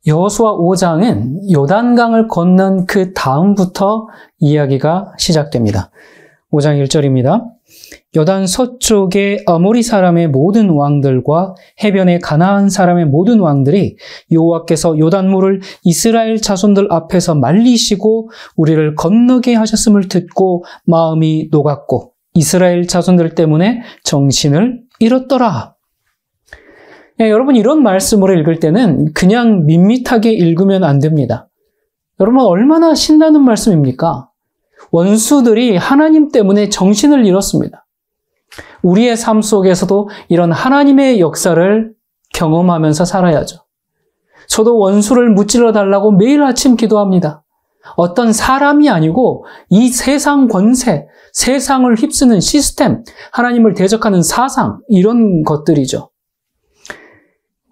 여호수아 5장은 요단강을 건넌 그 다음부터 이야기가 시작됩니다. 5장 1절입니다. 요단 서쪽의 아모리 사람의 모든 왕들과 해변의 가나안 사람의 모든 왕들이 여호와께서 요단물을 이스라엘 자손들 앞에서 말리시고 우리를 건너게 하셨음을 듣고 마음이 녹았고 이스라엘 자손들 때문에 정신을 잃었더라. 여러분, 이런 말씀으로 읽을 때는 그냥 밋밋하게 읽으면 안 됩니다. 여러분, 얼마나 신나는 말씀입니까? 원수들이 하나님 때문에 정신을 잃었습니다. 우리의 삶 속에서도 이런 하나님의 역사를 경험하면서 살아야죠. 저도 원수를 무찔러 달라고 매일 아침 기도합니다. 어떤 사람이 아니고 이 세상 권세, 세상을 휩쓰는 시스템, 하나님을 대적하는 사상, 이런 것들이죠.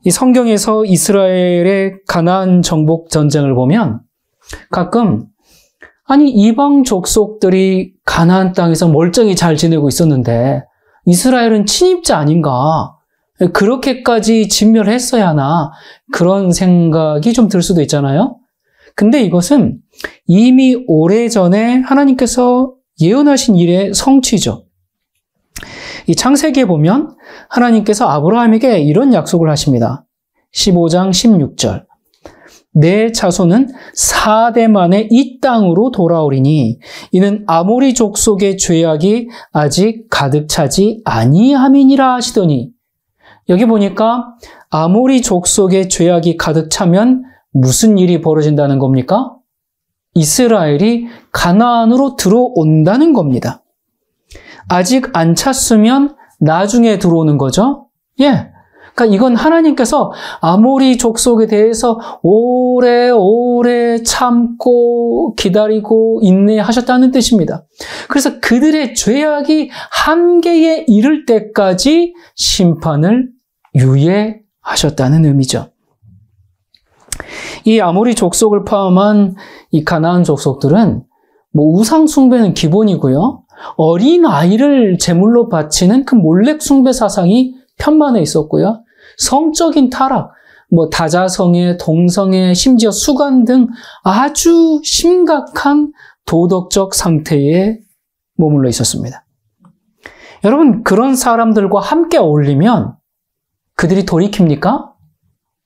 이 성경에서 이스라엘의 가나안 정복 전쟁을 보면 가끔 아니 이방 족속들이 가나안 땅에서 멀쩡히 잘 지내고 있었는데 이스라엘은 침입자 아닌가? 그렇게까지 진멸했어야 하나? 그런 생각이 좀 들 수도 있잖아요. 근데 이것은 이미 오래전에 하나님께서 예언하신 일의 성취죠. 이 창세기에 보면 하나님께서 아브라함에게 이런 약속을 하십니다. 15장 16절. 내 자손은 4대 만에 이 땅으로 돌아오리니 이는 아모리 족속의 죄악이 아직 가득 차지 아니함이니라 하시더니, 여기 보니까 아모리 족속의 죄악이 가득 차면 무슨 일이 벌어진다는 겁니까? 이스라엘이 가나안으로 들어온다는 겁니다. 아직 안 찼으면 나중에 들어오는 거죠. 그러니까 이건 하나님께서 아모리 족속에 대해서 오래오래 참고 기다리고 인내하셨다는 뜻입니다. 그래서 그들의 죄악이 한계에 이를 때까지 심판을 유예하셨다는 의미죠. 이 아모리 족속을 포함한 이 가나안 족속들은 우상 숭배는 기본이고요. 어린 아이를 제물로 바치는 그 몰렉 숭배 사상이 편만에 있었고요. 성적인 타락, 다자성애, 동성애, 심지어 수간 등 아주 심각한 도덕적 상태에 머물러 있었습니다. 여러분, 그런 사람들과 함께 어울리면 그들이 돌이킵니까?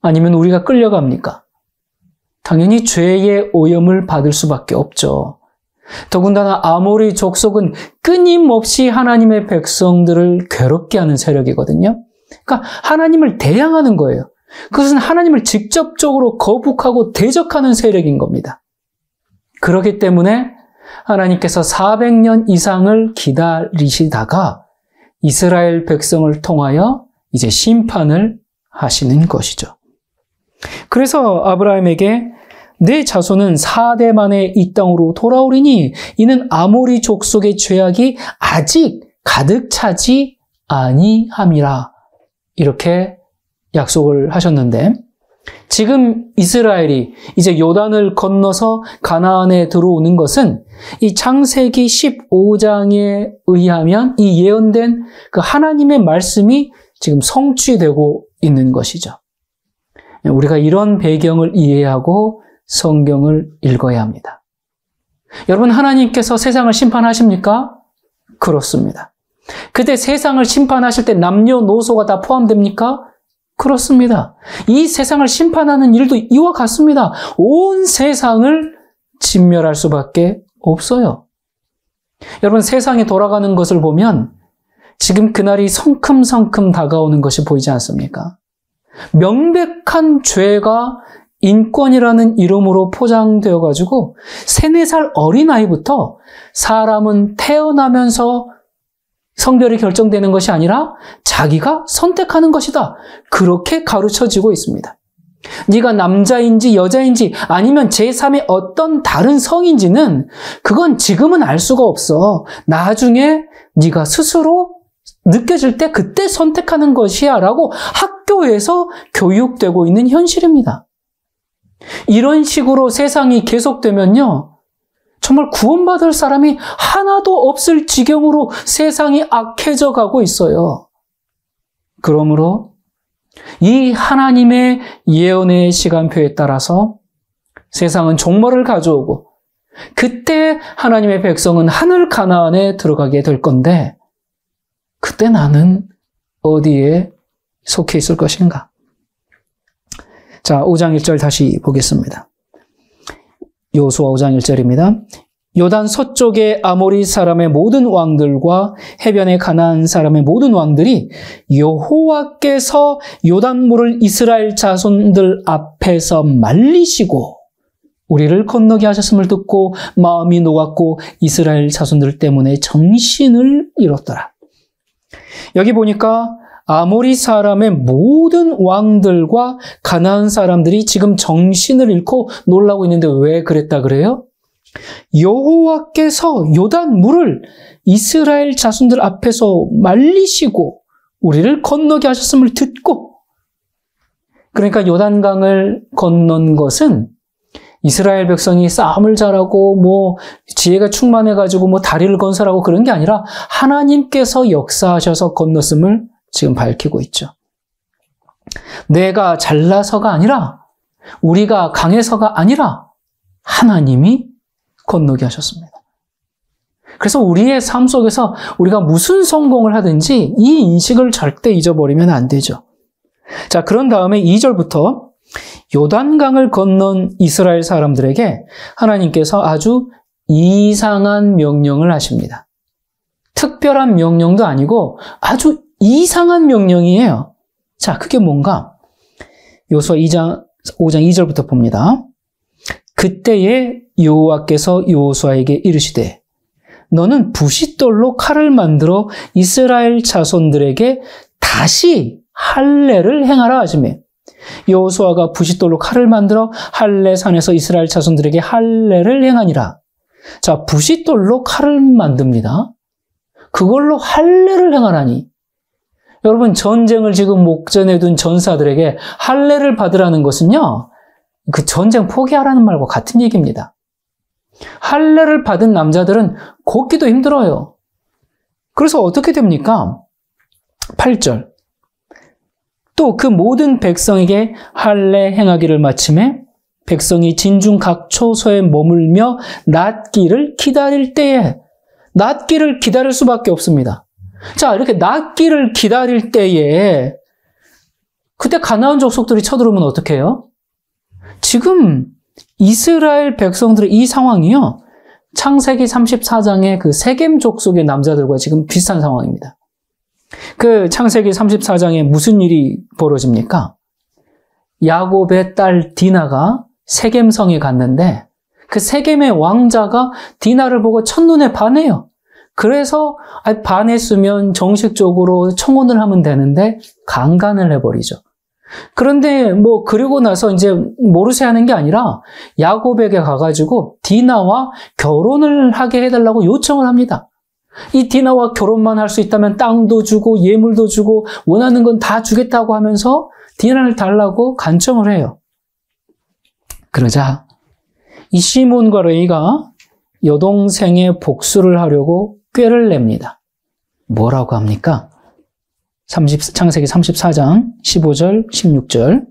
아니면 우리가 끌려갑니까? 당연히 죄의 오염을 받을 수밖에 없죠. 더군다나 아모리 족속은 끊임없이 하나님의 백성들을 괴롭게 하는 세력이거든요. 그러니까 하나님을 대항하는 거예요. 그것은 하나님을 직접적으로 거북하고 대적하는 세력인 겁니다. 그렇기 때문에 하나님께서 400년 이상을 기다리시다가 이스라엘 백성을 통하여 이제 심판을 하시는 것이죠. 그래서 아브라함에게 내 자손은 4대 만에 이 땅으로 돌아오리니 이는 아모리 족속의 죄악이 아직 가득 차지 아니함이라, 이렇게 약속을 하셨는데, 지금 이스라엘이 이제 요단을 건너서 가나안에 들어오는 것은 이 창세기 15장에 의하면 이 예언된 그 하나님의 말씀이 지금 성취되고 있는 것이죠. 우리가 이런 배경을 이해하고 성경을 읽어야 합니다. 여러분, 하나님께서 세상을 심판하십니까? 그렇습니다. 그때 세상을 심판하실 때 남녀노소가 다 포함됩니까? 그렇습니다. 이 세상을 심판하는 일도 이와 같습니다. 온 세상을 진멸할 수밖에 없어요. 여러분, 세상이 돌아가는 것을 보면 지금 그날이 성큼성큼 다가오는 것이 보이지 않습니까? 명백한 죄가 인권이라는 이름으로 포장되어 가지고 3, 4살 어린아이부터 사람은 태어나면서 성별이 결정되는 것이 아니라 자기가 선택하는 것이다, 그렇게 가르쳐지고 있습니다. 네가 남자인지 여자인지 아니면 제3의 어떤 다른 성인지는 그건 지금은 알 수가 없어. 나중에 네가 스스로 느껴질 때 그때 선택하는 것이야 라고 학교에서 교육되고 있는 현실입니다. 이런 식으로 세상이 계속되면요, 정말 구원받을 사람이 하나도 없을 지경으로 세상이 악해져 가고 있어요. 그러므로 이 하나님의 예언의 시간표에 따라서 세상은 종말을 가져오고 그때 하나님의 백성은 하늘 가나안에 들어가게 될 건데 그때 나는 어디에 속해 있을 것인가? 자, 5장 1절 다시 보겠습니다. 여호수아 5장 1절입니다. 요단 서쪽의 아모리 사람의 모든 왕들과 해변의 가나안 사람의 모든 왕들이 여호와께서 요단물을 이스라엘 자손들 앞에서 말리시고 우리를 건너게 하셨음을 듣고 마음이 녹았고 이스라엘 자손들 때문에 정신을 잃었더라. 여기 보니까 아모리 사람의 모든 왕들과 가나안 사람들이 지금 정신을 잃고 놀라고 있는데 왜 그랬다 그래요? 여호와께서 요단 물을 이스라엘 자손들 앞에서 말리시고 우리를 건너게 하셨음을 듣고, 그러니까 요단강을 건넌 것은 이스라엘 백성이 싸움을 잘하고 지혜가 충만해가지고 다리를 건설하고 그런 게 아니라 하나님께서 역사하셔서 건넜음을 지금 밝히고 있죠. 내가 잘나서가 아니라 우리가 강해서가 아니라 하나님이 건너게 하셨습니다. 그래서 우리의 삶 속에서 우리가 무슨 성공을 하든지 이 인식을 절대 잊어버리면 안 되죠. 자, 그런 다음에 2절부터 요단강을 건넌 이스라엘 사람들에게 하나님께서 아주 이상한 명령을 하십니다. 특별한 명령도 아니고 아주 이상한 명령이에요. 자, 그게 뭔가? 여호수아 5장 2절부터 봅니다. 그때에 여호와께서 여호수아에게 이르시되 너는 부싯돌로 칼을 만들어 이스라엘 자손들에게 다시 할례를 행하라 하시며, 여호수아가 부싯돌로 칼을 만들어 할례 산에서 이스라엘 자손들에게 할례를 행하니라. 자, 부싯돌로 칼을 만듭니다. 그걸로 할례를 행하라니. 여러분, 전쟁을 지금 목전에 둔 전사들에게 할례를 받으라는 것은요, 그 전쟁 포기하라는 말과 같은 얘기입니다. 할례를 받은 남자들은 걷기도 힘들어요. 그래서 어떻게 됩니까? 8절. 또 그 모든 백성에게 할례 행하기를 마침에 백성이 진중 각 초소에 머물며 낫기를 기다릴 때에, 낫기를 기다릴 수밖에 없습니다. 자, 이렇게 낫기를 기다릴 때에 그때 가나안 족속들이 쳐들어오면 어떻게 해요? 지금 이스라엘 백성들의 이 상황이요, 창세기 34장의 그 세겜 족속의 남자들과 지금 비슷한 상황입니다. 그 창세기 34장에 무슨 일이 벌어집니까? 야곱의 딸 디나가 세겜성에 갔는데 그 세겜의 왕자가 디나를 보고 첫눈에 반해요. 그래서 반했으면 정식적으로 청혼을 하면 되는데 강간을 해버리죠. 그런데 그리고 나서 이제 모르쇠 하는 게 아니라 야곱에게 가가지고 디나와 결혼을 하게 해달라고 요청을 합니다. 이 디나와 결혼만 할 수 있다면 땅도 주고 예물도 주고 원하는 건 다 주겠다고 하면서 디나를 달라고 간청을 해요. 그러자 이 시몬과 레이가 여동생의 복수를 하려고 꾀를 냅니다. 뭐라고 합니까? 창세기 34장 15절 16절.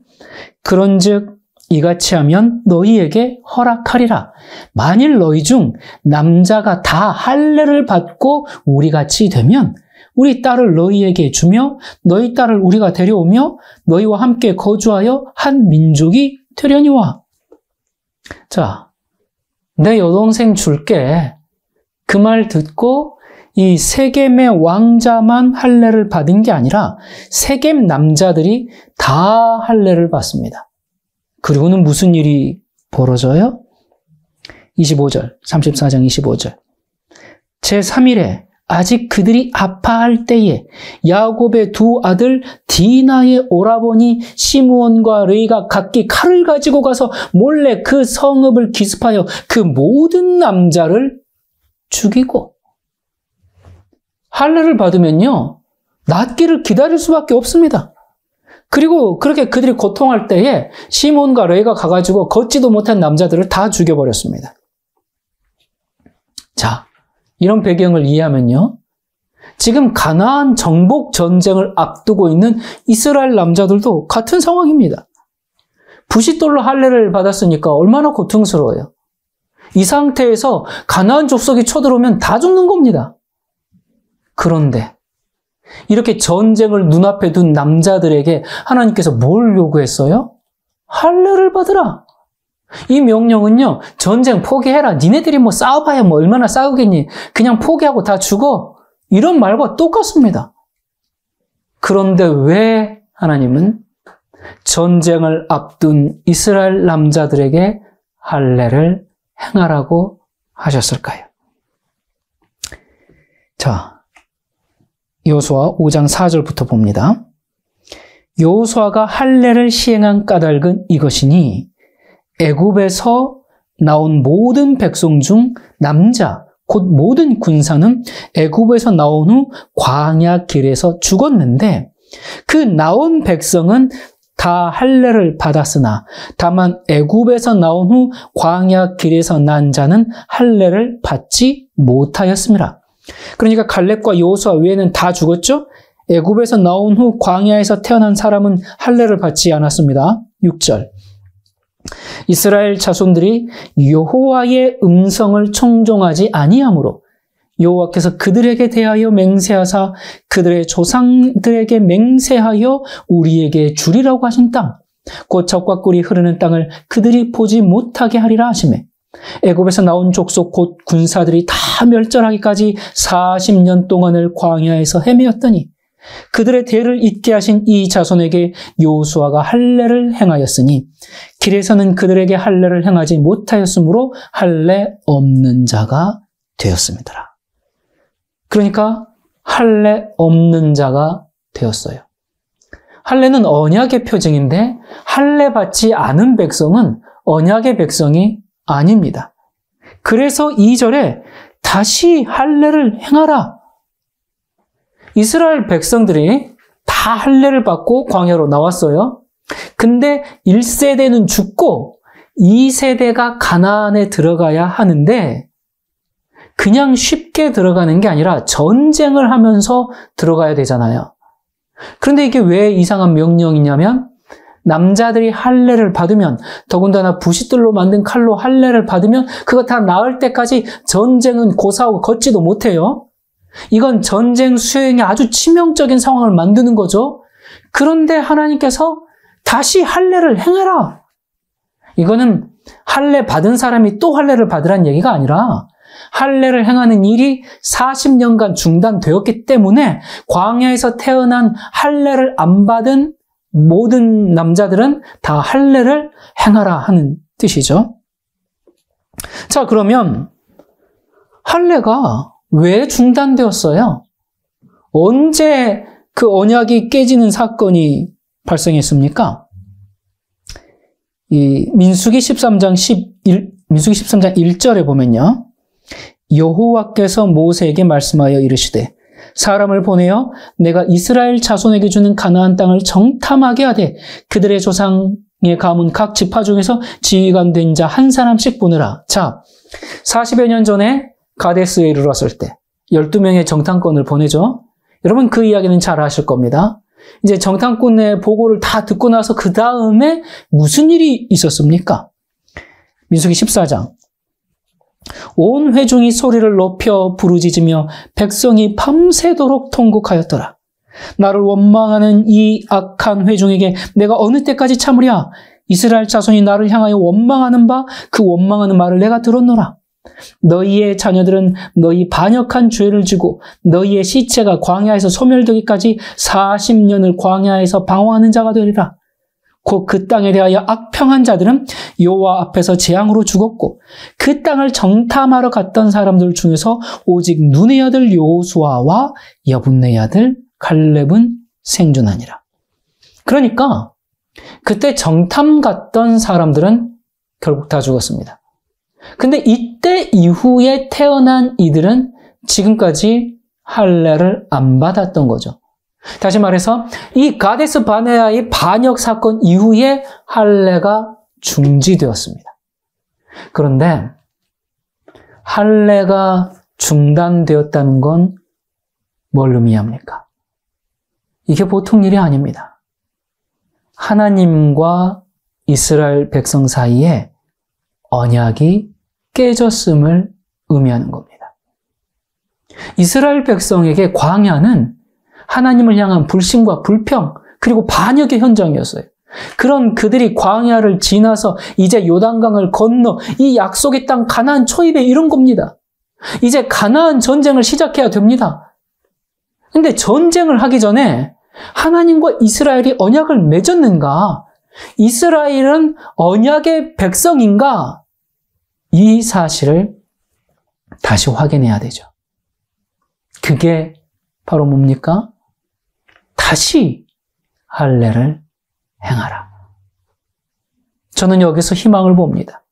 그런즉 이같이 하면 너희에게 허락하리라. 만일 너희 중 남자가 다 할례를 받고 우리같이 되면 우리 딸을 너희에게 주며 너희 딸을 우리가 데려오며 너희와 함께 거주하여 한 민족이 되려니와. 자, 내 여동생 줄게. 그 말 듣고 이 세겜의 왕자만 할례를 받은 게 아니라 세겜 남자들이 다 할례를 받습니다. 그리고는 무슨 일이 벌어져요? 25절, 34장 25절. 제3일에 아직 그들이 아파할 때에 야곱의 두 아들 디나의 오라버니 시므온과 레이가 각기 칼을 가지고 가서 몰래 그 성읍을 기습하여 그 모든 남자를 죽이고, 할례를 받으면요, 낫기를 기다릴 수밖에 없습니다. 그리고 그렇게 그들이 고통할 때에 시몬과 레이가 가가지고 걷지도 못한 남자들을 다 죽여버렸습니다. 자, 이런 배경을 이해하면요, 지금 가나안 정복 전쟁을 앞두고 있는 이스라엘 남자들도 같은 상황입니다. 부싯돌로 할례를 받았으니까 얼마나 고통스러워요. 이 상태에서 가나안 족속이 쳐들어오면 다 죽는 겁니다. 그런데 이렇게 전쟁을 눈앞에 둔 남자들에게 하나님께서 뭘 요구했어요? 할례를 받으라. 이 명령은요, 전쟁 포기해라. 니네들이 뭐 싸워봐야 뭐 얼마나 싸우겠니? 그냥 포기하고 다 죽어. 이런 말과 똑같습니다. 그런데 왜 하나님은 전쟁을 앞둔 이스라엘 남자들에게 할례를 행하라고 하셨을까요? 자, 여호수아 5장 4절부터 봅니다. 여호수아가 할례를 시행한 까닭은 이것이니 애굽에서 나온 모든 백성 중 남자 곧 모든 군사는 애굽에서 나온 후 광야 길에서 죽었는데 그 나온 백성은 다 할례를 받았으나 다만 애굽에서 나온 후 광야 길에서 난 자는 할례를 받지 못하였습니다. 그러니까 갈렙과 여호수아 외에는 다 죽었죠? 애굽에서 나온 후 광야에서 태어난 사람은 할례를 받지 않았습니다. 6절. 이스라엘 자손들이 여호와의 음성을 청종하지 아니하므로 여호와께서 그들에게 대하여 맹세하사 그들의 조상들에게 맹세하여 우리에게 주리라고 하신 땅 곧 젖과 꿀이 흐르는 땅을 그들이 보지 못하게 하리라 하시매 애굽에서 나온 족속 곧 군사들이 다 멸절하기까지 40년 동안을 광야에서 헤매었더니 그들의 대를 잇게 하신 이 자손에게 여호수아가 할례를 행하였으니 길에서는 그들에게 할례를 행하지 못하였으므로 할례 없는 자가 되었습니다. 그러니까 할례 없는 자가 되었어요. 할례는 언약의 표징인데 할례 받지 않은 백성은 언약의 백성이 아닙니다. 그래서 2절에 다시 할례를 행하라. 이스라엘 백성들이 다 할례를 받고 광야로 나왔어요. 근데 1세대는 죽고 2세대가 가나안에 들어가야 하는데 그냥 쉽게 들어가는 게 아니라 전쟁을 하면서 들어가야 되잖아요. 그런데 이게 왜 이상한 명령이냐면 남자들이 할례를 받으면 더군다나 부싯돌로 만든 칼로 할례를 받으면 그거 다 나을 때까지 전쟁은 고사하고 걷지도 못해요. 이건 전쟁 수행에 아주 치명적인 상황을 만드는 거죠. 그런데 하나님께서 다시 할례를 행해라. 이거는 할례 받은 사람이 또 할례를 받으란 얘기가 아니라 할례를 행하는 일이 40년간 중단되었기 때문에 광야에서 태어난 할례를 안 받은 모든 남자들은 다 할례를 행하라 하는 뜻이죠. 자, 그러면 할례가 왜 중단되었어요? 언제 그 언약이 깨지는 사건이 발생했습니까? 이 민수기 13장 1절에 보면요. 여호와께서 모세에게 말씀하여 이르시되 사람을 보내어 내가 이스라엘 자손에게 주는 가나안 땅을 정탐하게 하되 그들의 조상의 가문 각 지파 중에서 지휘관 된 자 한 사람씩 보내라. 자, 40여 년 전에 가데스에 이르렀을 때 12명의 정탐꾼을 보내죠. 여러분 그 이야기는 잘 아실 겁니다. 이제 정탐꾼의 보고를 다 듣고 나서 그 다음에 무슨 일이 있었습니까? 민수기 14장. 온 회중이 소리를 높여 부르짖으며 백성이 밤새도록 통곡하였더라. 나를 원망하는 이 악한 회중에게 내가 어느 때까지 참으랴? 이스라엘 자손이 나를 향하여 원망하는 바 그 원망하는 말을 내가 들었노라. 너희의 자녀들은 너희 반역한 죄를 지고 너희의 시체가 광야에서 소멸되기까지 40년을 광야에서 방황하는 자가 되리라. 곧 그 땅에 대하여 악평한 자들은 여호와 앞에서 재앙으로 죽었고 그 땅을 정탐하러 갔던 사람들 중에서 오직 눈의 아들 여호수아와 여분네 아들 갈렙은 생존하니라. 그러니까 그때 정탐 갔던 사람들은 결국 다 죽었습니다. 근데 이때 이후에 태어난 이들은 지금까지 할례를 안 받았던 거죠. 다시 말해서 이 가데스 바네아의 반역 사건 이후에 할례가 중지되었습니다. 그런데 할례가 중단되었다는 건 뭘 의미합니까? 이게 보통 일이 아닙니다. 하나님과 이스라엘 백성 사이에 언약이 깨졌음을 의미하는 겁니다. 이스라엘 백성에게 광야는 하나님을 향한 불신과 불평, 그리고 반역의 현장이었어요. 그런 그들이 광야를 지나서 이제 요단강을 건너 이 약속의 땅 가나안 초입에 이른 겁니다. 이제 가나안 전쟁을 시작해야 됩니다. 근데 전쟁을 하기 전에 하나님과 이스라엘이 언약을 맺었는가? 이스라엘은 언약의 백성인가? 이 사실을 다시 확인해야 되죠. 그게 바로 뭡니까? 다시 할례를 행하라. 저는 여기서 희망을 봅니다.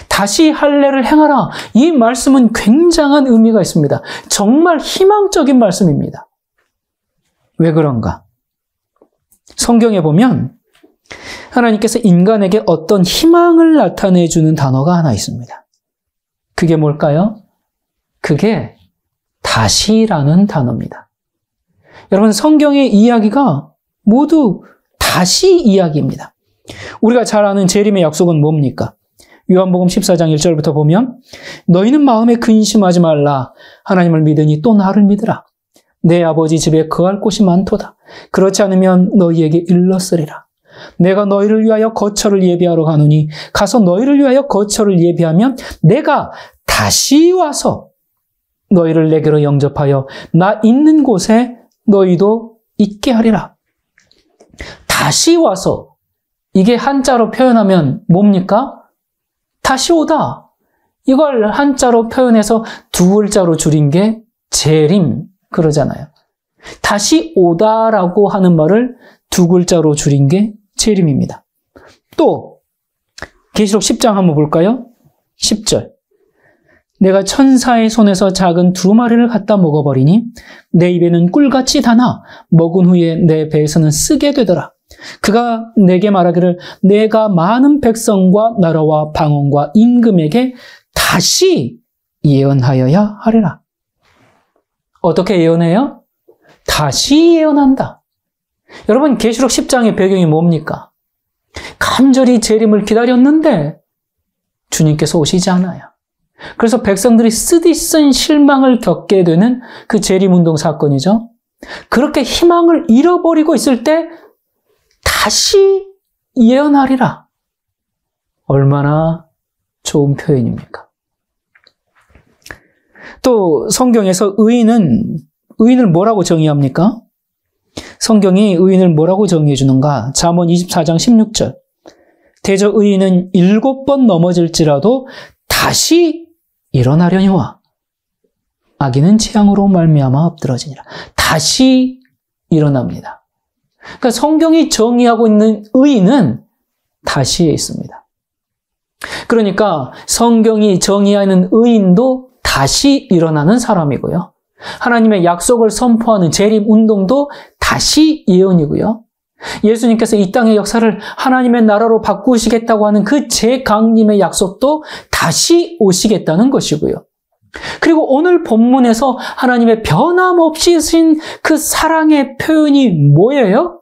다시 할례를 행하라. 이 말씀은 굉장한 의미가 있습니다. 정말 희망적인 말씀입니다. 왜 그런가? 성경에 보면 하나님께서 인간에게 어떤 희망을 나타내주는 단어가 하나 있습니다. 그게 뭘까요? 그게 다시라는 단어입니다. 여러분, 성경의 이야기가 모두 다시 이야기입니다. 우리가 잘 아는 재림의 약속은 뭡니까? 요한복음 14장 1절부터 보면 너희는 마음에 근심하지 말라. 하나님을 믿으니 또 나를 믿으라. 내 아버지 집에 거할 곳이 많도다. 그렇지 않으면 너희에게 일렀으리라. 내가 너희를 위하여 거처를 예비하러 가노니 가서 너희를 위하여 거처를 예비하면 내가 다시 와서 너희를 내게로 영접하여 나 있는 곳에 너희도 있게 하리라. 다시 와서, 이게 한자로 표현하면 뭡니까? 다시 오다. 이걸 한자로 표현해서 두 글자로 줄인 게 재림 그러잖아요. 다시 오다라고 하는 말을 두 글자로 줄인 게 재림입니다. 또 계시록 10장 한번 볼까요? 10절. 내가 천사의 손에서 작은 2마리를 갖다 먹어버리니 내 입에는 꿀같이 다나 먹은 후에 내 배에서는 쓰게 되더라. 그가 내게 말하기를 내가 많은 백성과 나라와 방언과 임금에게 다시 예언하여야 하리라. 어떻게 예언해요? 다시 예언한다. 여러분, 계시록 10장의 배경이 뭡니까? 간절히 재림을 기다렸는데 주님께서 오시지 않아요. 그래서 백성들이 쓰디쓴 실망을 겪게 되는 그 재림운동 사건이죠. 그렇게 희망을 잃어버리고 있을 때 다시 예언하리라. 얼마나 좋은 표현입니까? 또 성경에서 의인을 뭐라고 정의합니까? 성경이 의인을 뭐라고 정의해 주는가? 잠언 24장 16절. 대저 의인은 7번 넘어질지라도 다시 일어나려니와 악인은 재앙으로 말미암아 엎드러지니라. 다시 일어납니다. 그러니까 성경이 정의하고 있는 의인은 다시에 있습니다. 그러니까 성경이 정의하는 의인도 다시 일어나는 사람이고요. 하나님의 약속을 선포하는 재림 운동도 다시 예언이고요. 예수님께서 이 땅의 역사를 하나님의 나라로 바꾸시겠다고 하는 그 재강림의 약속도 다시 오시겠다는 것이고요. 그리고 오늘 본문에서 하나님의 변함없이 신 그 사랑의 표현이 뭐예요?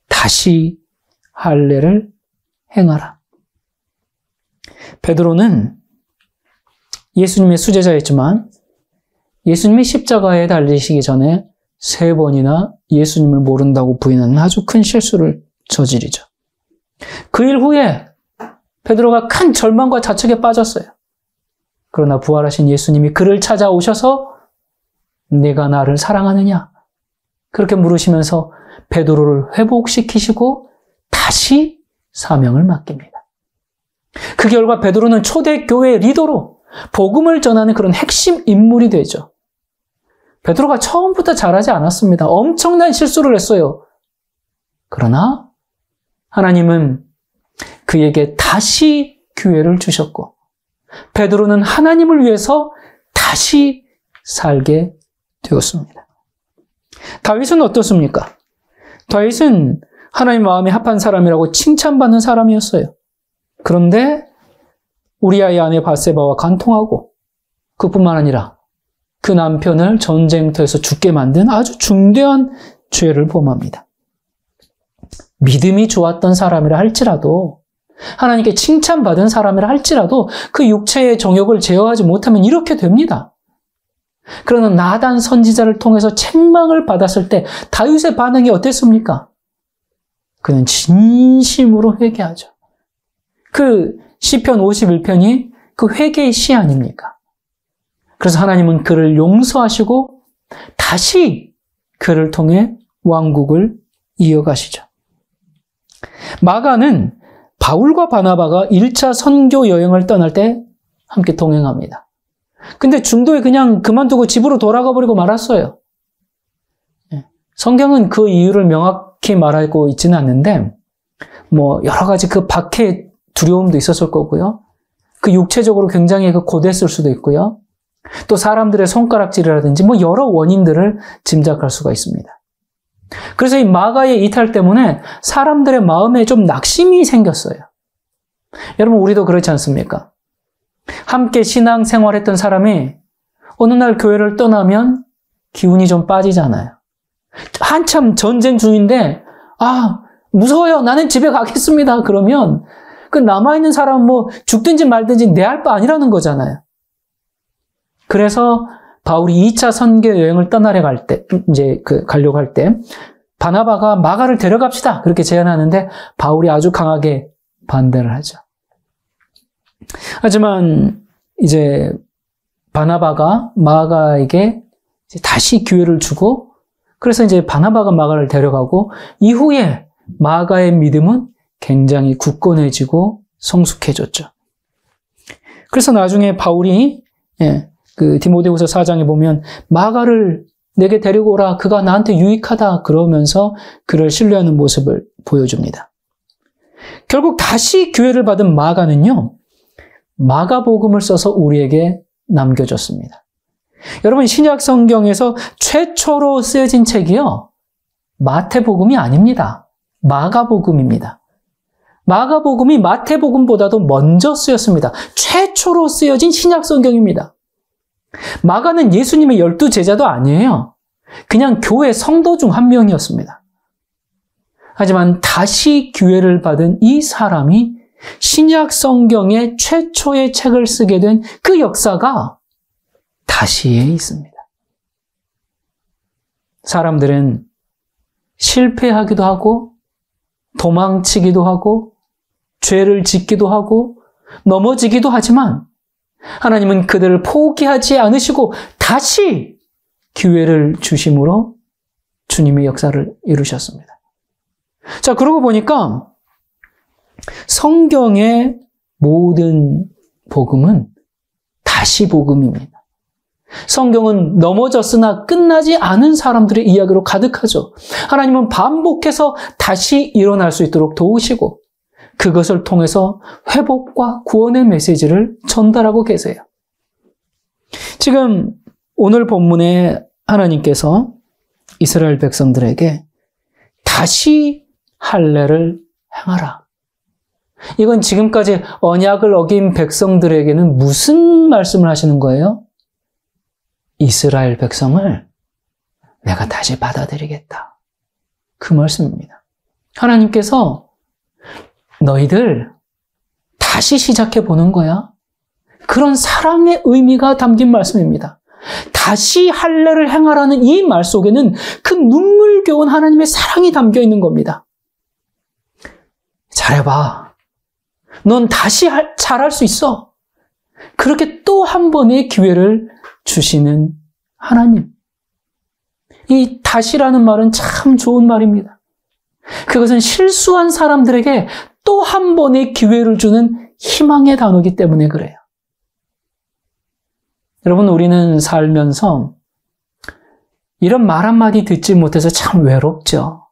다시 할례를 행하라. 베드로는 예수님의 수제자였지만 예수님이 십자가에 달리시기 전에 3번이나 예수님을 모른다고 부인하는 아주 큰 실수를 저지르죠. 그 일 후에 베드로가 큰 절망과 자책에 빠졌어요. 그러나 부활하신 예수님이 그를 찾아오셔서 네가 나를 사랑하느냐? 그렇게 물으시면서 베드로를 회복시키시고 다시 사명을 맡깁니다. 그 결과 베드로는 초대교회 리더로 복음을 전하는 그런 핵심 인물이 되죠. 베드로가 처음부터 잘하지 않았습니다. 엄청난 실수를 했어요. 그러나 하나님은 그에게 다시 기회를 주셨고 베드로는 하나님을 위해서 다시 살게 되었습니다. 다윗은 어떻습니까? 다윗은 하나님 마음에 합한 사람이라고 칭찬받는 사람이었어요. 그런데 우리아의 아내 밧세바와 간통하고 그뿐만 아니라 그 남편을 전쟁터에서 죽게 만든 아주 중대한 죄를 범합니다. 믿음이 좋았던 사람이라 할지라도, 하나님께 칭찬받은 사람이라 할지라도 그 육체의 정욕을 제어하지 못하면 이렇게 됩니다. 그러나 나단 선지자를 통해서 책망을 받았을 때 다윗의 반응이 어땠습니까? 그는 진심으로 회개하죠. 그 시편 51편이 그 회개의 시 아닙니까? 그래서 하나님은 그를 용서하시고 다시 그를 통해 왕국을 이어가시죠. 마가는 바울과 바나바가 1차 선교 여행을 떠날 때 함께 동행합니다. 근데 중도에 그냥 그만두고 집으로 돌아가 버리고 말았어요. 성경은 그 이유를 명확히 말하고 있지는 않는데 여러 가지 그 밖에 두려움도 있었을 거고요. 그 육체적으로 굉장히 고됐을 수도 있고요. 또 사람들의 손가락질이라든지 여러 원인들을 짐작할 수가 있습니다. 그래서 이 마가의 이탈 때문에 사람들의 마음에 좀 낙심이 생겼어요. 여러분, 우리도 그렇지 않습니까? 함께 신앙생활했던 사람이 어느 날 교회를 떠나면 기운이 좀 빠지잖아요. 한참 전쟁 중인데 무서워요. 나는 집에 가겠습니다. 그러면 그 남아있는 사람은 죽든지 말든지 내 할 바 아니라는 거잖아요. 그래서 바울이 2차 선교 여행을 떠나려 갈 때, 가려고 할 때, 바나바가 마가를 데려갑시다. 그렇게 제안하는데, 바울이 아주 강하게 반대를 하죠. 하지만, 바나바가 마가에게 다시 기회를 주고, 그래서 바나바가 마가를 데려가고, 이후에 마가의 믿음은 굉장히 굳건해지고 성숙해졌죠. 그래서 나중에 바울이, 그 디모데후서 4장에 보면 마가를 내게 데리고 오라. 그가 나한테 유익하다. 그러면서 그를 신뢰하는 모습을 보여줍니다. 결국 다시 기회를 받은 마가는요, 마가복음을 써서 우리에게 남겨줬습니다. 여러분, 신약 성경에서 최초로 쓰여진 책이요, 마태복음이 아닙니다. 마가복음입니다. 마가복음이 마태복음보다도 먼저 쓰였습니다. 최초로 쓰여진 신약 성경입니다. 마가는 예수님의 12제자도 아니에요. 그냥 교회 성도 중 한 명이었습니다. 하지만 다시 기회를 받은 이 사람이 신약 성경의 최초의 책을 쓰게 된 그 역사가 다시에 있습니다. 사람들은 실패하기도 하고 도망치기도 하고 죄를 짓기도 하고 넘어지기도 하지만 하나님은 그들을 포기하지 않으시고 다시 기회를 주심으로 주님의 역사를 이루셨습니다. 자, 그러고 보니까 성경의 모든 복음은 다시 복음입니다. 성경은 넘어졌으나 끝나지 않은 사람들의 이야기로 가득하죠. 하나님은 반복해서 다시 일어날 수 있도록 도우시고 그것을 통해서 회복과 구원의 메시지를 전달하고 계세요. 지금 오늘 본문에 하나님께서 이스라엘 백성들에게 다시 할례를 행하라. 이건 지금까지 언약을 어긴 백성들에게는 무슨 말씀을 하시는 거예요? 이스라엘 백성을 내가 다시 받아들이겠다. 그 말씀입니다. 하나님께서 너희들 다시 시작해 보는 거야. 그런 사랑의 의미가 담긴 말씀입니다. 다시 할례를 행하라는 이 말 속에는 그 눈물겨운 하나님의 사랑이 담겨 있는 겁니다. 잘해봐. 넌 다시 잘할 수 있어. 그렇게 또 한 번의 기회를 주시는 하나님. 이 다시라는 말은 참 좋은 말입니다. 그것은 실수한 사람들에게 또 한 번의 기회를 주는 희망의 단어이기 때문에 그래요. 여러분, 우리는 살면서 이런 말 한마디 듣지 못해서 참 외롭죠.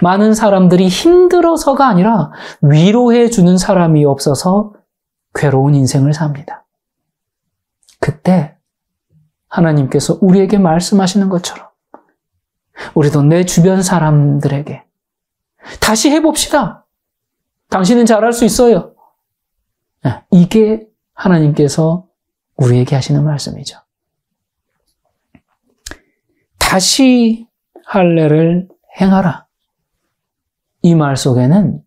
많은 사람들이 힘들어서가 아니라 위로해 주는 사람이 없어서 괴로운 인생을 삽니다. 그때 하나님께서 우리에게 말씀하시는 것처럼 우리도 내 주변 사람들에게 다시 해봅시다. 당신은 잘할 수 있어요. 이게 하나님께서 우리에게 하시는 말씀이죠. 다시 할례를 행하라. 이 말 속에는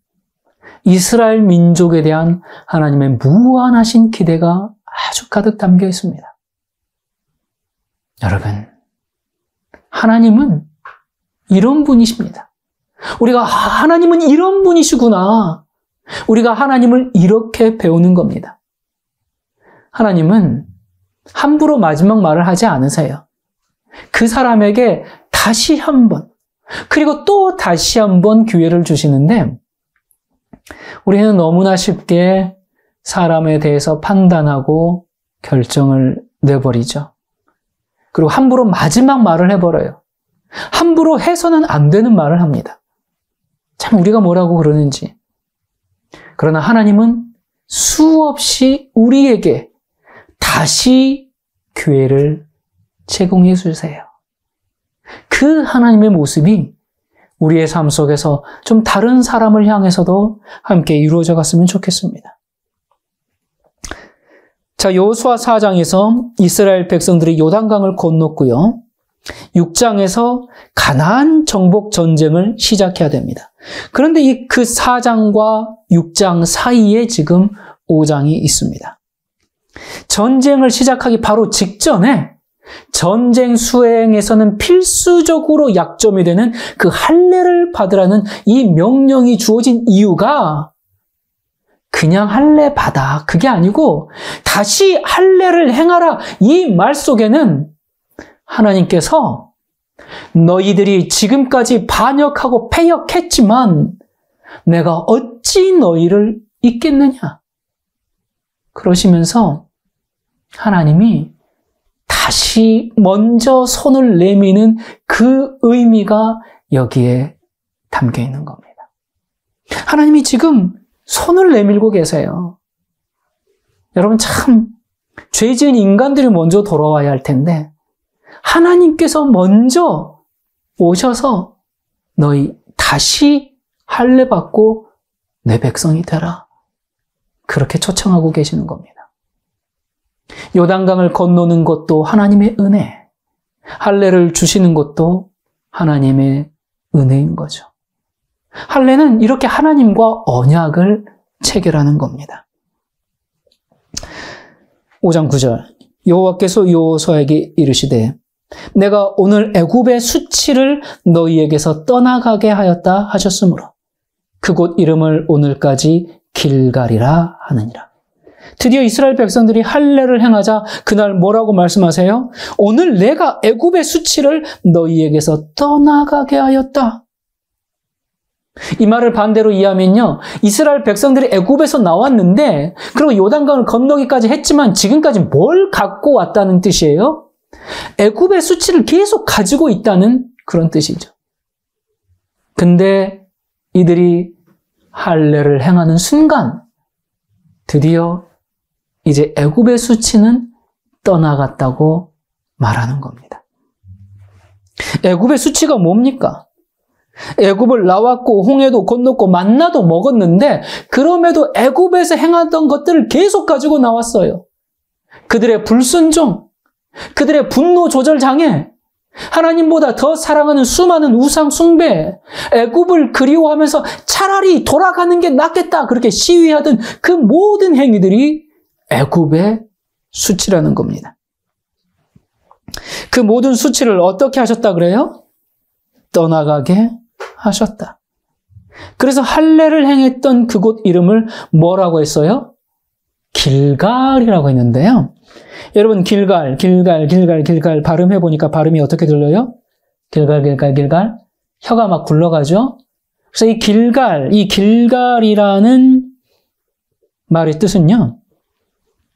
이스라엘 민족에 대한 하나님의 무한하신 기대가 아주 가득 담겨 있습니다. 여러분, 하나님은 이런 분이십니다. 우리가 하나님은 이런 분이시구나. 우리가 하나님을 이렇게 배우는 겁니다. 하나님은 함부로 마지막 말을 하지 않으세요. 그 사람에게 다시 한번, 그리고 또 다시 한번 기회를 주시는데, 우리는 너무나 쉽게 사람에 대해서 판단하고 결정을 내버리죠. 그리고 함부로 마지막 말을 해버려요. 함부로 해서는 안 되는 말을 합니다. 참 우리가 뭐라고 그러는지. 그러나 하나님은 수없이 우리에게 다시 기회를 제공해 주세요. 그 하나님의 모습이 우리의 삶 속에서 좀 다른 사람을 향해서도 함께 이루어져 갔으면 좋겠습니다. 자, 여호수아 4장에서 이스라엘 백성들이 요단강을 건넜고요. 6장에서 가나안 정복 전쟁을 시작해야 됩니다. 그런데 그 4장과 6장 사이에 지금 5장이 있습니다. 전쟁을 시작하기 바로 직전에 전쟁 수행에서는 필수적으로 약점이 되는 그 할례를 받으라는 이 명령이 주어진 이유가 그냥 할례 받아, 그게 아니고 다시 할례를 행하라, 이 말 속에는 하나님께서 너희들이 지금까지 반역하고 패역했지만 내가 어찌 너희를 잊겠느냐, 그러시면서 하나님이 다시 먼저 손을 내미는 그 의미가 여기에 담겨 있는 겁니다. 하나님이 지금 손을 내밀고 계세요. 여러분, 참 죄 지은 인간들이 먼저 돌아와야 할 텐데 하나님께서 먼저 오셔서 너희 다시 할례 받고 내 백성이 되라, 그렇게 초청하고 계시는 겁니다. 요단강을 건너는 것도 하나님의 은혜, 할례를 주시는 것도 하나님의 은혜인 거죠. 할례는 이렇게 하나님과 언약을 체결하는 겁니다. 5장 9절, 여호와께서 여호수아에게 이르시되 내가 오늘 애굽의 수치를 너희에게서 떠나가게 하였다 하셨으므로 그곳 이름을 오늘까지 길갈이라 하느니라. 드디어 이스라엘 백성들이 할례를 행하자 그날 뭐라고 말씀하세요? 오늘 내가 애굽의 수치를 너희에게서 떠나가게 하였다. 이 말을 반대로 이해하면요, 이스라엘 백성들이 애굽에서 나왔는데 그리고 요단강을 건너기까지 했지만 지금까지 뭘 갖고 왔다는 뜻이에요? 애굽의 수치를 계속 가지고 있다는 그런 뜻이죠. 근데 이들이 할례를 행하는 순간 드디어 이제 애굽의 수치는 떠나갔다고 말하는 겁니다. 애굽의 수치가 뭡니까? 애굽을 나왔고 홍해도 건넜고 만나도 먹었는데 그럼에도 애굽에서 행하던 것들을 계속 가지고 나왔어요. 그들의 불순종, 그들의 분노 조절 장애, 하나님보다 더 사랑하는 수많은 우상 숭배, 애굽을 그리워하면서 차라리 돌아가는 게 낫겠다 그렇게 시위하던 그 모든 행위들이 애굽의 수치라는 겁니다. 그 모든 수치를 어떻게 하셨다 그래요? 떠나가게 하셨다. 그래서 할례를 행했던 그곳 이름을 뭐라고 했어요? 길갈이라고 했는데요. 여러분, 길갈 발음해 보니까 발음이 어떻게 들려요? 길갈. 혀가 막 굴러가죠? 그래서 이 길갈이라는 말의 뜻은요,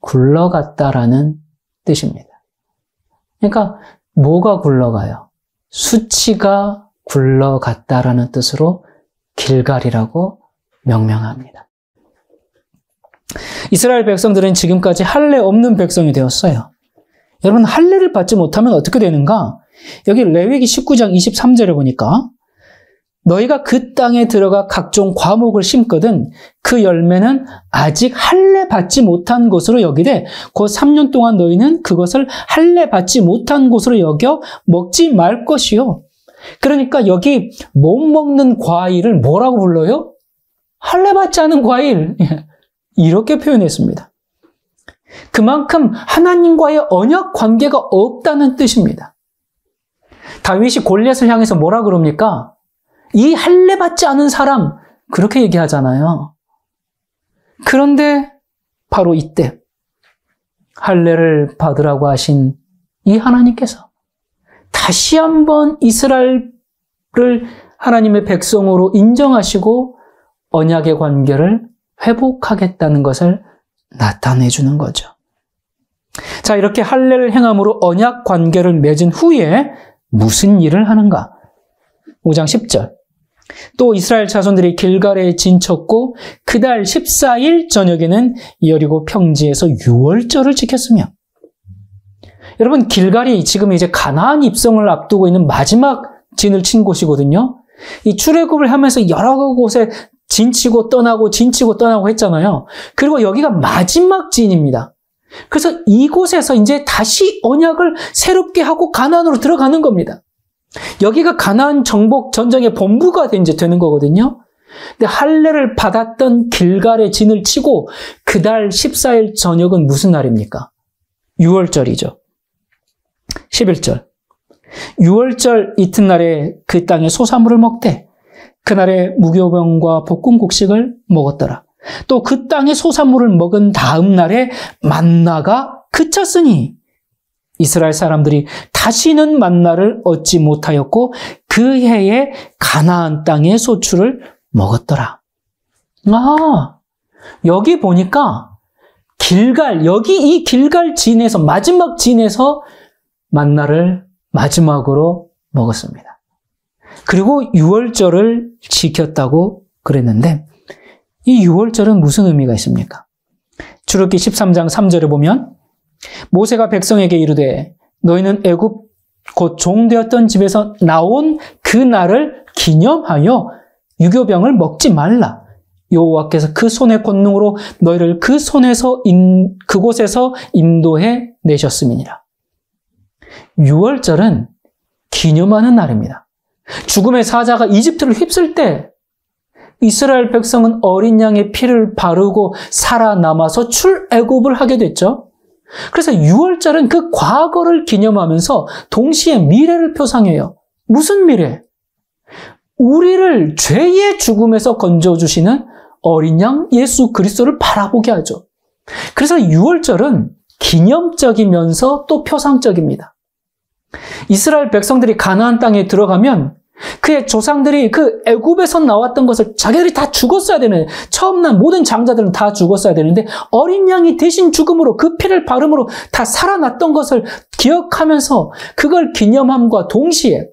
굴러갔다라는 뜻입니다. 그러니까 뭐가 굴러가요? 수치가 굴러갔다라는 뜻으로 길갈이라고 명명합니다. 이스라엘 백성들은 지금까지 할례 없는 백성이 되었어요. 여러분, 할례를 받지 못하면 어떻게 되는가? 여기 레위기 19장 23절에 보니까 너희가 그 땅에 들어가 각종 과목을 심거든 그 열매는 아직 할례 받지 못한 것으로 여기되 곧 3년 동안 너희는 그것을 할례 받지 못한 것으로 여겨 먹지 말 것이요. 그러니까 여기 못 먹는 과일을 뭐라고 불러요? 할례 받지 않은 과일. 이렇게 표현했습니다. 그만큼 하나님과의 언약 관계가 없다는 뜻입니다. 다윗이 골리앗을 향해서 뭐라 그럽니까? 이 할례 받지 않은 사람, 그렇게 얘기하잖아요. 그런데 바로 이때 할례를 받으라고 하신 이 하나님께서 다시 한번 이스라엘을 하나님의 백성으로 인정하시고 언약의 관계를 회복하겠다는 것을 나타내 주는 거죠. 자, 이렇게 할례를 행함으로 언약 관계를 맺은 후에 무슨 일을 하는가? 5장 10절. 또 이스라엘 자손들이 길갈에 진쳤고 그달 14일 저녁에는 여리고 평지에서 유월절을 지켰으며. 여러분, 길갈이 지금 이제 가나안 입성을 앞두고 있는 마지막 진을 친 곳이거든요. 이 출애굽을 하면서 여러 곳에 진치고 떠나고 했잖아요. 그리고 여기가 마지막 진입니다. 그래서 이곳에서 이제 다시 언약을 새롭게 하고 가나안으로 들어가는 겁니다. 여기가 가나안 정복 전쟁의 본부가 이제 되는 거거든요. 근데 할례를 받았던 길갈의 진을 치고 그달 14일 저녁은 무슨 날입니까? 유월절이죠. 11절. 유월절 이튿날에 그 땅에 소사물을 먹되 그날에 무교병과 볶음곡식을 먹었더라. 또 그 땅에 소사물을 먹은 다음 날에 만나가 그쳤으니 이스라엘 사람들이 다시는 만나를 얻지 못하였고 그 해에 가나안 땅의 소출을 먹었더라. 아, 여기 보니까 여기 이 길갈 진에서, 마지막 진에서 만나를 마지막으로 먹었습니다. 그리고 유월절을 지켰다고 그랬는데 이 유월절은 무슨 의미가 있습니까? 출애굽기 13장 3절에 보면 모세가 백성에게 이르되 너희는 애굽 곧 종되었던 집에서 나온 그 날을 기념하여 유교병을 먹지 말라. 여호와께서 그 손의 권능으로 너희를 그곳에서 인도해 내셨음이니라. 유월절은 기념하는 날입니다. 죽음의 사자가 이집트를 휩쓸 때 이스라엘 백성은 어린 양의 피를 바르고 살아남아서 출애굽을 하게 됐죠. 그래서 유월절은 그 과거를 기념하면서 동시에 미래를 표상해요. 무슨 미래? 우리를 죄의 죽음에서 건져주시는 어린 양 예수 그리스도를 바라보게 하죠. 그래서 유월절은 기념적이면서 또 표상적입니다. 이스라엘 백성들이 가나안 땅에 들어가면 그의 조상들이 그 애굽에서 나왔던 것을 자기들이 다 죽었어야 되는, 처음 난 모든 장자들은 다 죽었어야 되는데 어린 양이 대신 죽음으로 그 피를 바름으로 다 살아났던 것을 기억하면서 그걸 기념함과 동시에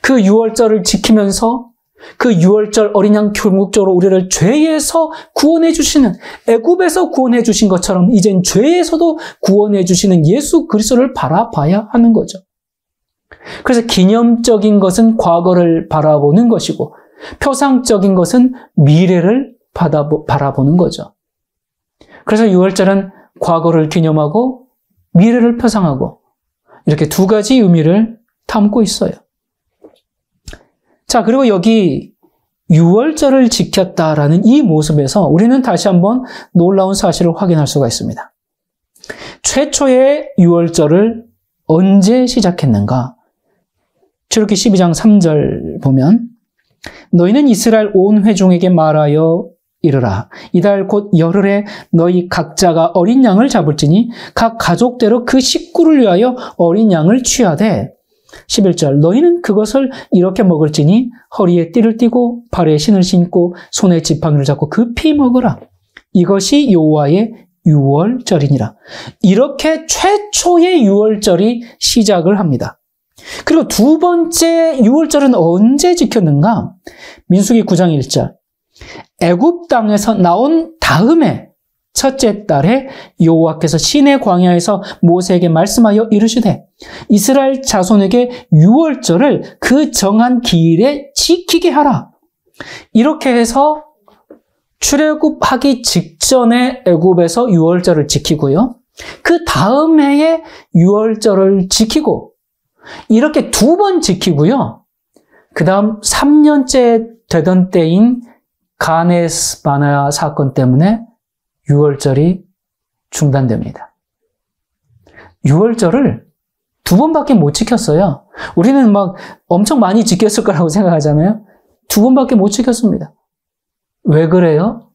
그 유월절을 지키면서 그 유월절 어린 양 궁극적으로 우리를 죄에서 구원해 주시는, 애굽에서 구원해 주신 것처럼 이젠 죄에서도 구원해 주시는 예수 그리스도를 바라봐야 하는 거죠. 그래서 기념적인 것은 과거를 바라보는 것이고 표상적인 것은 미래를 바라보는 거죠. 그래서 유월절은 과거를 기념하고 미래를 표상하고 이렇게 두 가지 의미를 담고 있어요. 자, 그리고 여기 유월절을 지켰다라는 이 모습에서 우리는 다시 한번 놀라운 사실을 확인할 수가 있습니다. 최초의 유월절을 언제 시작했는가? 출애굽기 12장 3절 보면 너희는 이스라엘 온 회중에게 말하여 이르라. 이달 곧 열흘에 너희 각자가 어린 양을 잡을지니 각 가족대로 그 식구를 위하여 어린 양을 취하되 11절 너희는 그것을 이렇게 먹을지니 허리에 띠를 띠고 발에 신을 신고 손에 지팡이를 잡고 급히 먹으라. 이것이 여호와의 유월절이니라. 이렇게 최초의 유월절이 시작을 합니다. 그리고 두 번째 유월절은 언제 지켰는가? 민수기 9장 1절 애굽 땅에서 나온 다음에 첫째 달에 여호와께서 시내 광야에서 모세에게 말씀하여 이르시되 이스라엘 자손에게 유월절을 그 정한 기일에 지키게 하라. 이렇게 해서 출애굽하기 직전에 애굽에서 유월절을 지키고요. 그 다음 해에 유월절을 지키고 이렇게 2번 지키고요. 그 다음 3년째 되던 때인 가네스 바네아 사건 때문에 유월절이 중단됩니다. 유월절을 2번밖에 못 지켰어요. 우리는 막 엄청 많이 지켰을 거라고 생각하잖아요. 2번밖에 못 지켰습니다. 왜 그래요?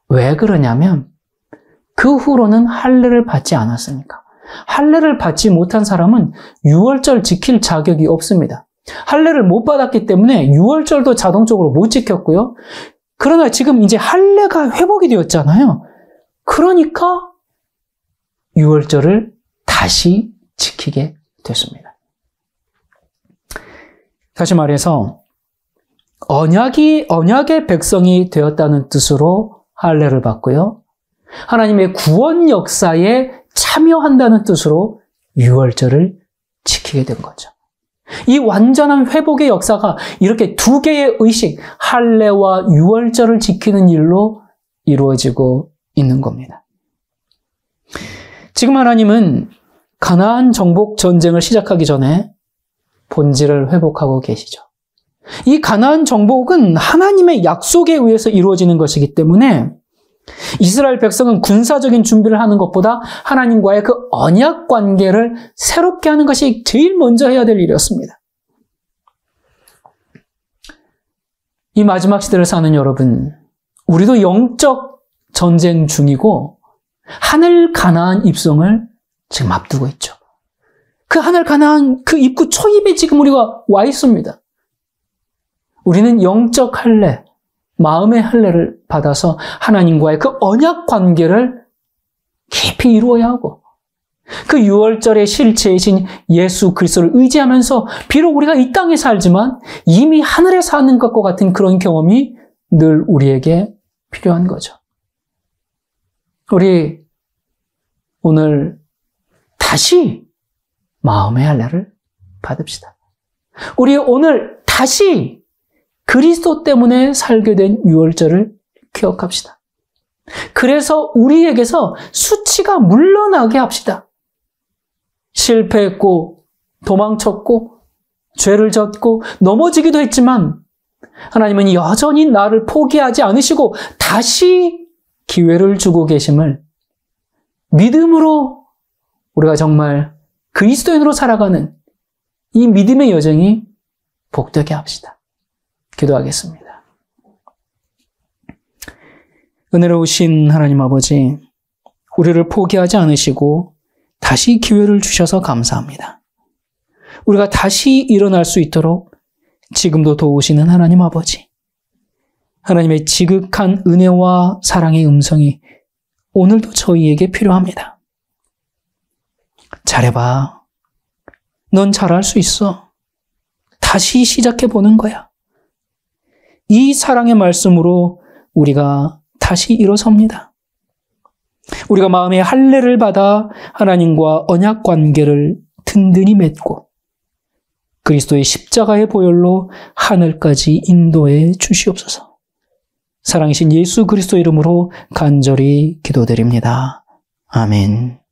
왜 그러냐면 그 후로는 할례를 받지 않았으니까. 할례를 받지 못한 사람은 유월절 지킬 자격이 없습니다. 할례를 못 받았기 때문에 유월절도 자동적으로 못 지켰고요. 그러나 지금 이제 할례가 회복이 되었잖아요. 그러니까 유월절을 다시 지키게 됐습니다. 다시 말해서 언약의 백성이 되었다는 뜻으로 할례를 받고요. 하나님의 구원 역사에 참여한다는 뜻으로 유월절을 지키게 된 거죠. 이 완전한 회복의 역사가 이렇게 2개의 의식, 할례와 유월절을 지키는 일로 이루어지고 있는 겁니다. 지금 하나님은 가나안 정복 전쟁을 시작하기 전에 본질을 회복하고 계시죠. 이 가나안 정복은 하나님의 약속에 의해서 이루어지는 것이기 때문에 이스라엘 백성은 군사적인 준비를 하는 것보다 하나님과의 그 언약 관계를 새롭게 하는 것이 제일 먼저 해야 될 일이었습니다. 이 마지막 시대를 사는 여러분, 우리도 영적 전쟁 중이고 하늘 가나안 입성을 지금 앞두고 있죠. 그 하늘 가나안 그 입구 초입에 지금 우리가 와 있습니다. 우리는 영적 할례, 마음의 할례를 받아서 하나님과의 그 언약 관계를 깊이 이루어야 하고 그 유월절의 실체이신 예수 그리스도를 의지하면서 비록 우리가 이 땅에 살지만 이미 하늘에 사는 것과 같은 그런 경험이 늘 우리에게 필요한 거죠. 우리 오늘 다시 마음의 할례를 받읍시다. 우리 오늘 다시 그리스도 때문에 살게 된 유월절을 기억합시다. 그래서 우리에게서 수치가 물러나게 합시다. 실패했고 도망쳤고 죄를 졌고 넘어지기도 했지만 하나님은 여전히 나를 포기하지 않으시고 다시 기회를 주고 계심을 믿음으로 우리가 정말 그리스도인으로 살아가는 이 믿음의 여정이 복되게 합시다. 기도하겠습니다. 은혜로우신 하나님 아버지, 우리를 포기하지 않으시고 다시 기회를 주셔서 감사합니다. 우리가 다시 일어날 수 있도록 지금도 도우시는 하나님 아버지, 하나님의 지극한 은혜와 사랑의 음성이 오늘도 저희에게 필요합니다. 잘해봐. 넌 잘할 수 있어. 다시 시작해보는 거야. 이 사랑의 말씀으로 우리가 다시 일어섭니다. 우리가 마음의 할례를 받아 하나님과 언약 관계를 든든히 맺고 그리스도의 십자가의 보혈로 하늘까지 인도해 주시옵소서. 사랑이신 예수 그리스도 이름으로 간절히 기도드립니다. 아멘.